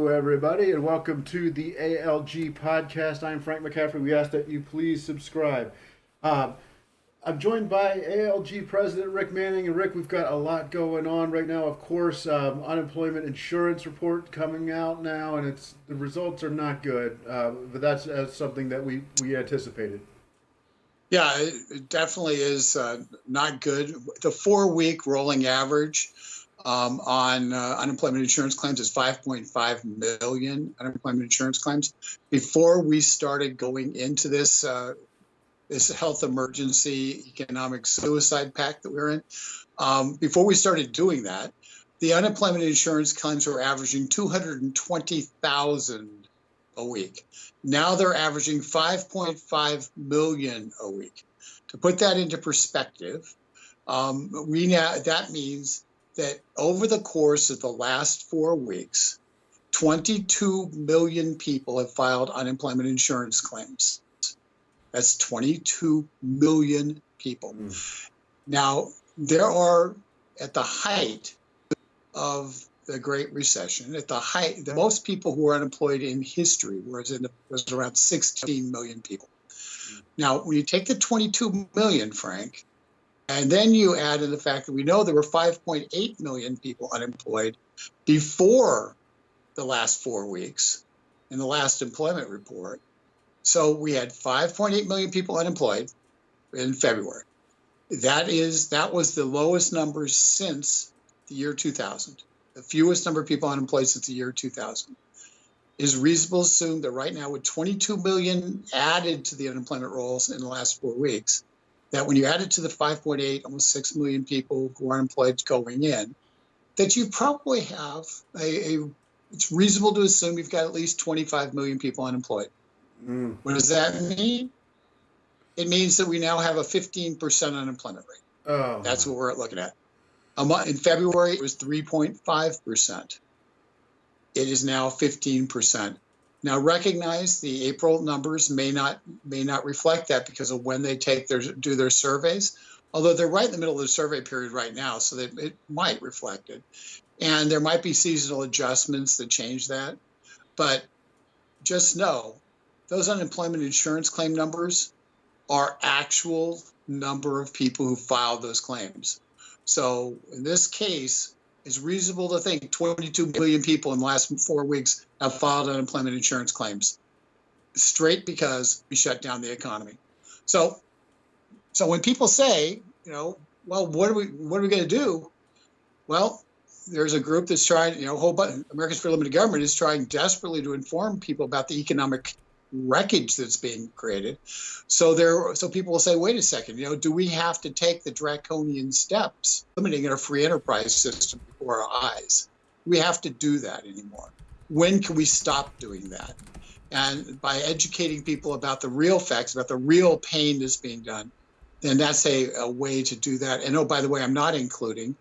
Hello, everybody, and welcome to the ALG podcast. I'm Frank McCaffrey. We ask that you please subscribe. Uh, I'm joined by ALG President Rick Manning. And Rick, we've got a lot going on right now. Of course, unemployment insurance report coming out now, and the results are not good. But that's something that we anticipated. Yeah, it definitely is not good. The 4-week rolling average on unemployment insurance claims is 5.5 million unemployment insurance claims. Before we started going into this this health emergency economic suicide pact that we're in, before we started doing that, the unemployment insurance claims were averaging 220,000 a week. Now they're averaging 5.5 million a week. To put that into perspective, that means that over the course of the last 4 weeks, 22 million people have filed unemployment insurance claims. That's 22 million people. Now, there are, at the height of the Great Recession, the most people who were unemployed in history was around 16 million people. Now, when you take the 22 million, Frank, and then you add in the fact that we know there were 5.8 million people unemployed before the last 4 weeks in the last employment report. So we had 5.8 million people unemployed in February. That was the lowest number since the year 2000. The fewest number of people unemployed since the year 2000. It is reasonable to assume that right now, with 22 million added to the unemployment rolls in the last 4 weeks, that when you add it to the 5.8, almost 6 million people who are unemployed going in, that you probably have it's reasonable to assume you've got at least 25 million people unemployed. What does that mean? It means that we now have a 15% unemployment rate. Oh, that's what we're looking at. In February, it was 3.5%. It is now 15%. Now, recognize the April numbers may not reflect that because of when they do their surveys. Although they're right in the middle of the survey period right now, so that it might reflect it. And there might be seasonal adjustments that change that. But just know, those unemployment insurance claim numbers are actual number of people who filed those claims. So in this case, it's reasonable to think 22 million people in the last 4 weeks have filed unemployment insurance claims, straight because we shut down the economy. So when people say, well, what are we going to do? Well, there's a group that's trying, Americans for Limited Government is trying desperately to inform people about the economic wreckage that's being created. So people will say, wait a second, do we have to take the draconian steps limiting our free enterprise system before our eyes? We have to do that anymore. When can we stop doing that? And by educating people about the real facts, about the real pain that's being done, then that's a way to do that. And oh, by the way, I'm not including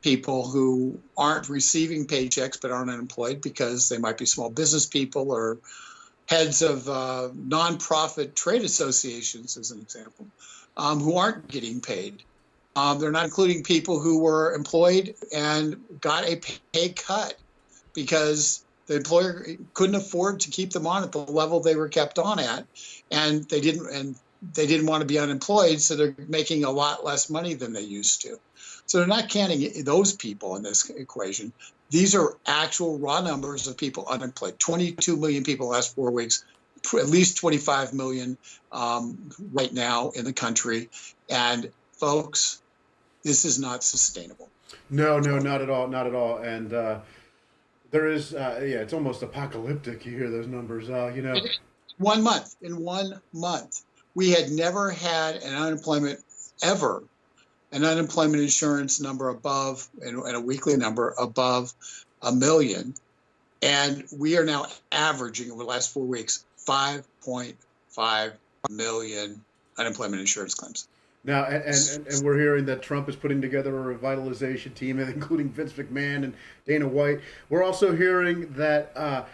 people who aren't receiving paychecks but aren't unemployed because they might be small business people or heads of nonprofit trade associations, as an example, who aren't getting paid. They're not including people who were employed and got a pay cut because the employer couldn't afford to keep them on at the level they were kept on at, and they didn't want to be unemployed, so they're making a lot less money than they used to. So they're not counting those people in this equation. These are actual raw numbers of people unemployed. 22 million people in the last 4 weeks, at least 25 million right now in the country. And folks, this is not sustainable. No, not at all, not at all. And there is, it's almost apocalyptic. You hear those numbers, In 1 month, in 1 month, we had never had an unemployment insurance number above, and a weekly number above 1 million. And we are now averaging over the last 4 weeks, 5.5 million unemployment insurance claims. Now, and we're hearing that Trump is putting together a revitalization team, including Vince McMahon and Dana White. We're also hearing that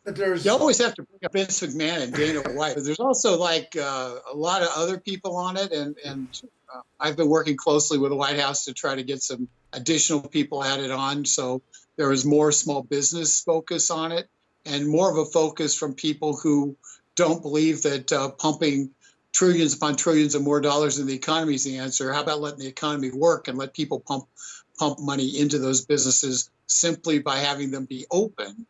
there's... You always have to bring up Vince McMahon and Dana White. But there's also a lot of other people on it, and I've been working closely with the White House to try to get some additional people added on. So There is more small business focus on it, and more of a focus from people who don't believe that pumping trillions upon trillions of more dollars in the economy is the answer. How about letting the economy work and let people pump money into those businesses simply by having them be open?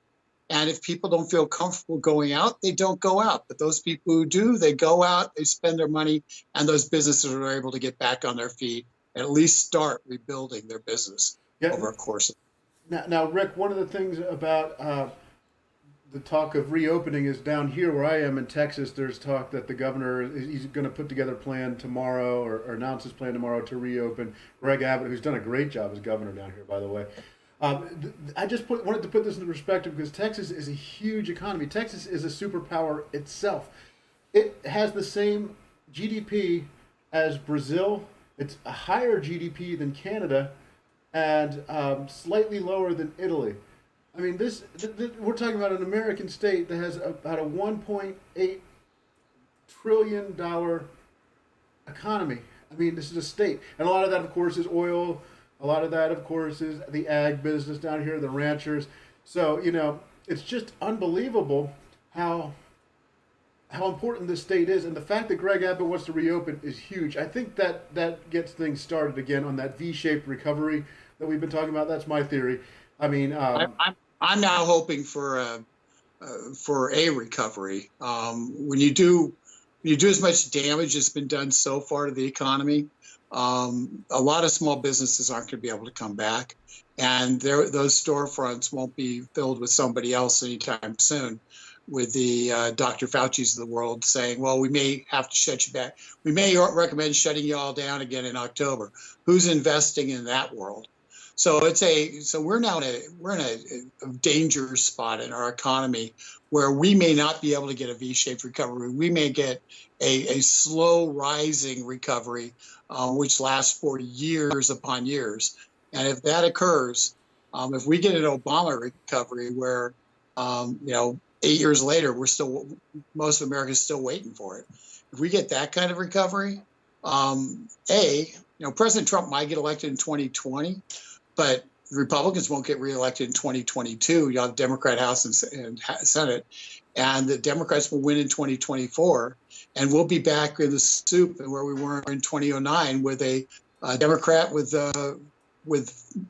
And if people don't feel comfortable going out, they don't go out. But those people who do, they go out, they spend their money, and those businesses are able to get back on their feet and at least start rebuilding their business over a course of. Now, Rick, one of the things about the talk of reopening is down here where I am in Texas. There's talk that the governor he's going to put together a plan tomorrow or announce his plan tomorrow to reopen. Greg Abbott, who's done a great job as governor down here, by the way. I just wanted to put this into perspective because Texas is a huge economy. Texas is a superpower itself. It has the same GDP as Brazil. It's a higher GDP than Canada, and slightly lower than Italy. I mean, we're talking about an American state that has about a $1.8 trillion economy. I mean, this is a state, and a lot of that, of course, is oil. A lot of that, of course, is the ag business down here, the ranchers. So, it's just unbelievable how important this state is. And the fact that Greg Abbott wants to reopen is huge. I think that gets things started again on that V-shaped recovery that we've been talking about. That's my theory. I mean, I'm now hoping for a recovery. When you do as much damage as been done so far to the economy, a lot of small businesses aren't going to be able to come back, and those storefronts won't be filled with somebody else anytime soon. With the Dr. Fauci's of the world saying, "Well, we may have to shut you back. We may recommend shutting you all down again in October." Who's investing in that world? So we're now in a danger spot in our economy where we may not be able to get a V-shaped recovery. We may get a slow rising recovery, which lasts for years upon years. And if that occurs, if we get an Obama recovery where, 8 years later, most of America is still waiting for it. If we get that kind of recovery, President Trump might get elected in 2020, but the Republicans won't get reelected in 2022. You'll have Democrat House and Senate, and the Democrats will win in 2024, and we'll be back in the soup where we were in 2009 with a Democrat with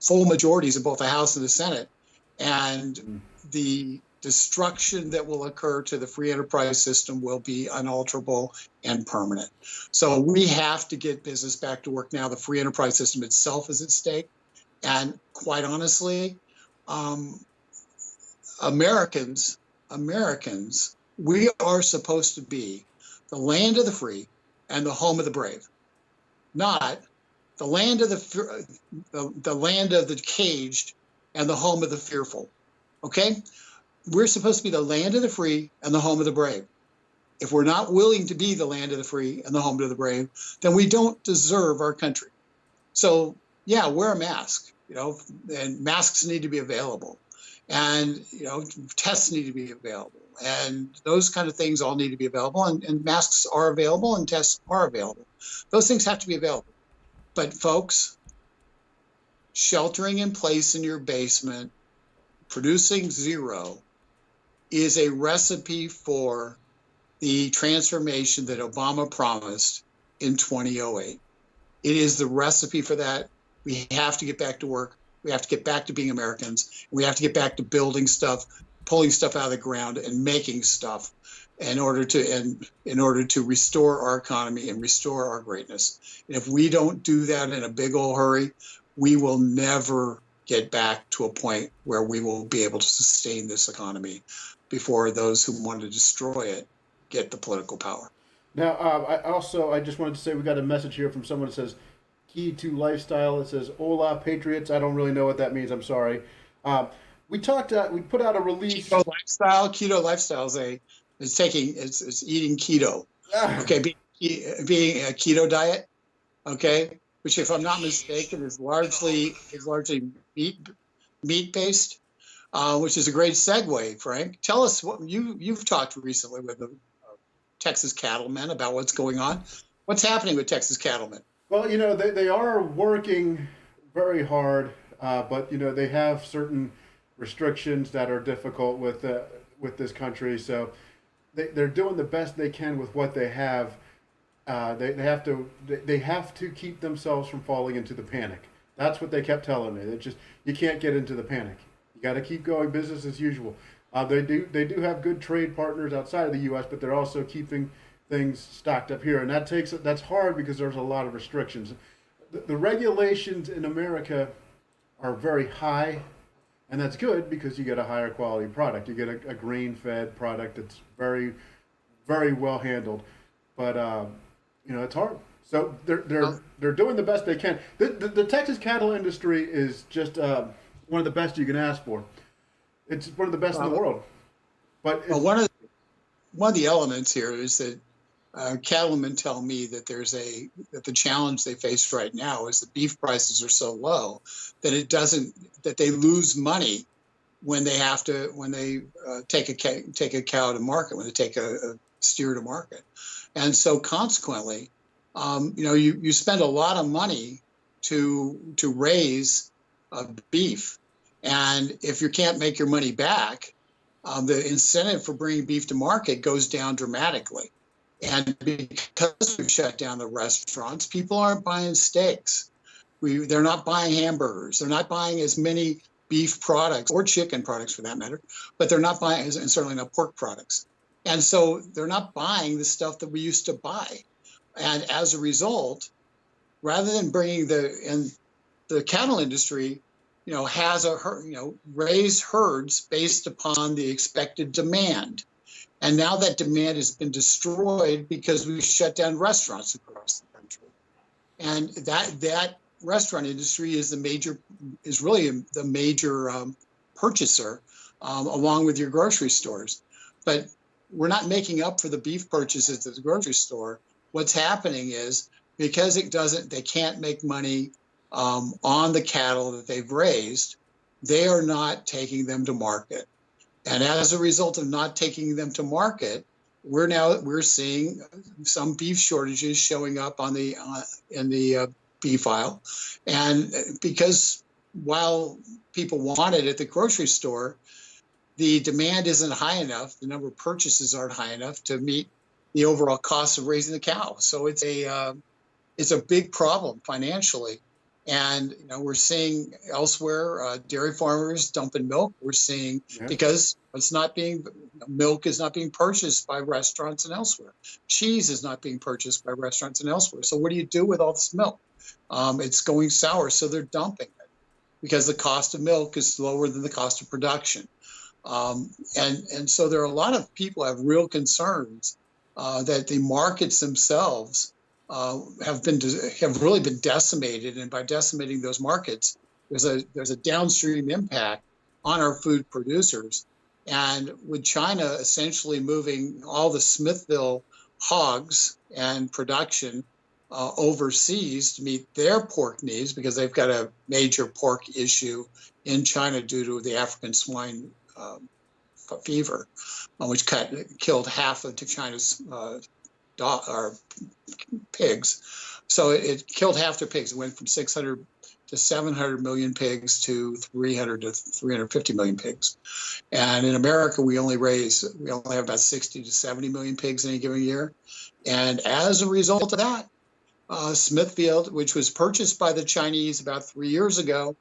full majorities in both the House and the Senate, and the destruction that will occur to the free enterprise system will be unalterable and permanent. So we have to get business back to work now. The free enterprise system itself is at stake. And quite honestly, Americans, we are supposed to be the land of the free and the home of the brave, not the land of the land of the caged and the home of the fearful. Okay? We're supposed to be the land of the free and the home of the brave. If we're not willing to be the land of the free and the home of the brave, then we don't deserve our country. So, yeah, wear a mask, and masks need to be available. And, tests need to be available. And those kind of things all need to be available. And masks are available and tests are available. Those things have to be available. But, folks, sheltering in place in your basement, producing zero, is a recipe for the transformation that Obama promised in 2008. It is the recipe for that. We have to get back to work. We have to get back to being Americans. We have to get back to building stuff, pulling stuff out of the ground, and making stuff in order to restore our economy and restore our greatness. And if we don't do that in a big old hurry, we will never get back to a point where we will be able to sustain this economy before those who want to destroy it get the political power. Now, I just wanted to say we got a message here from someone that says, "Key to lifestyle." It says, "Hola, Patriots." I don't really know what that means. I'm sorry. We put out a release. Keto lifestyle is eating keto. Okay, being a keto diet. Okay, which, if I'm not mistaken, is largely meat based. Which is a great segue, Frank. Tell us what you've talked recently with the Texas cattlemen about what's going on. What's happening with Texas cattlemen? Well, they are working very hard, but they have certain restrictions that are difficult with this country. So they're doing the best they can with what they have. They have to keep themselves from falling into the panic. That's what they kept telling me. They just you can't get into the panic. You got to keep going business as usual. They do have good trade partners outside of the U.S., but they're also keeping things stocked up here, and that's hard because there's a lot of restrictions. The regulations in America are very high, and that's good because you get a higher quality product. You get a grain-fed product that's very, very well handled, but it's hard. So they're doing the best they can. The Texas cattle industry is just one of the best you can ask for. It's one of the best in the world. But one of the elements here is that cattlemen tell me that that the challenge they face right now is that beef prices are so low that they lose money when they take a cow to market, when they take a steer to market, and so consequently, you spend a lot of money to raise beef, and if you can't make your money back, the incentive for bringing beef to market goes down dramatically. And because we've shut down the restaurants, people aren't buying steaks. They're not buying hamburgers. They're not buying as many beef products or chicken products for that matter, but they're not buying, and certainly not pork products. And so they're not buying the stuff that we used to buy. And as a result, rather than bringing the cattle industry, has raised herds based upon the expected demand. And now that demand has been destroyed because we shut down restaurants across the country. And that restaurant industry is really the major purchaser, along with your grocery stores. But we're not making up for the beef purchases at the grocery store. What's happening is because they can't make money on the cattle that they've raised, they are not taking them to market. And as a result of not taking them to market, we're seeing some beef shortages showing up in the beef aisle. And because while people want it at the grocery store, the demand isn't high enough, the number of purchases aren't high enough to meet the overall cost of raising the cow. So it's a big problem financially. And we're seeing elsewhere dairy farmers dumping milk. We're seeing because milk is not being purchased by restaurants and elsewhere. Cheese is not being purchased by restaurants and elsewhere. So what do you do with all this milk? It's going sour, so they're dumping it because the cost of milk is lower than the cost of production. And so there are a lot of people who have real concerns that the markets themselves have really been decimated, and by decimating those markets, there's a downstream impact on our food producers. And with China essentially moving all the Smithville hogs and production overseas to meet their pork needs, because they've got a major pork issue in China due to the African swine fever, which killed half of China's pigs. So it killed half their pigs. It went from 600 to 700 million pigs to 300 to 350 million pigs. And in America, we only have about 60 to 70 million pigs in a given year. And as a result of that, Smithfield, which was purchased by the Chinese about 3 years ago,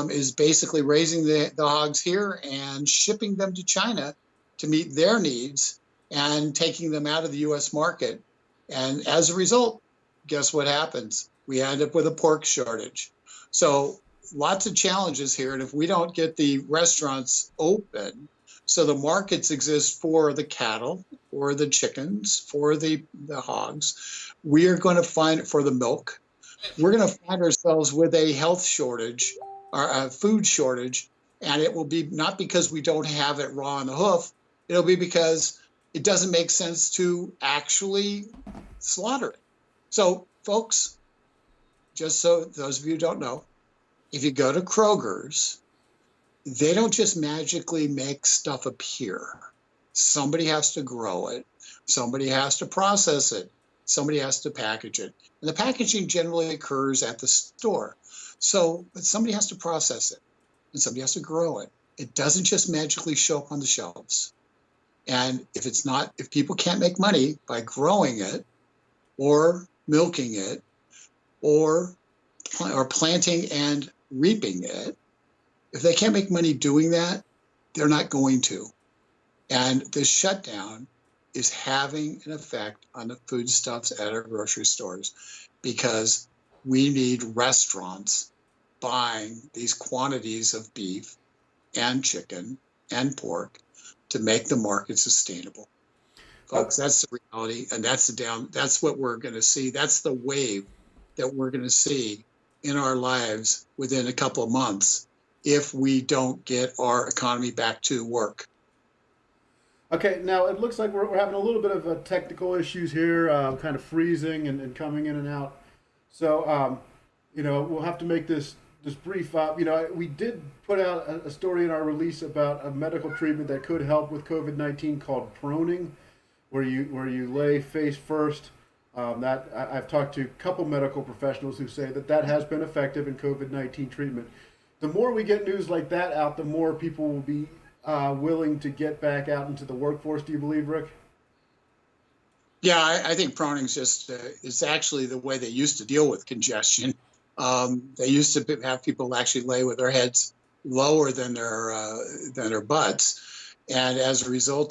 is basically raising the hogs here and shipping them to China to meet their needs and taking them out of the U.S. market. And as a result, guess what happens? We end up with a pork shortage. So lots of challenges here. And if we don't get the restaurants open, so the markets exist for the cattle, for the chickens, for the hogs, we are going to find, for the milk, we're going to find ourselves with a health shortage or a food shortage. And it will be not because we don't have it raw on the hoof. It'll be because it doesn't make sense to actually slaughter it. So, folks, just so those of you who don't know, if you go to Kroger's, they don't just magically make stuff appear. Somebody has to grow it. Somebody has to process it. Somebody has to package it. And the packaging generally occurs at the store. But somebody has to process it, and somebody has to grow it, It doesn't just magically show up on the shelves. And if people can't make money by growing it or milking it or planting and reaping it, if they can't make money doing that, they're not going to. And the shutdown is having an effect on the foodstuffs at our grocery stores because we need restaurants buying these quantities of beef and chicken and pork to make the market sustainable. Folks, that's the reality, and that's what we're going to see. That's the wave that we're going to see in our lives within a couple of months if we don't get our economy back to work. Okay, now it looks like we're having a little bit of technical issues here, kind of freezing and coming in and out. So, we'll have to make this brief. We did put out a story in our release about a medical treatment that could help with COVID-19 called proning, where you lay face first. I've talked to a couple medical professionals who say that has been effective in COVID-19 treatment. The more we get news like that out, the more people will be willing to get back out into the workforce. Do you believe, Rick? Yeah, I think proning is actually the way they used to deal with congestion. They used to have people actually lay with their heads lower than their butts, and as a result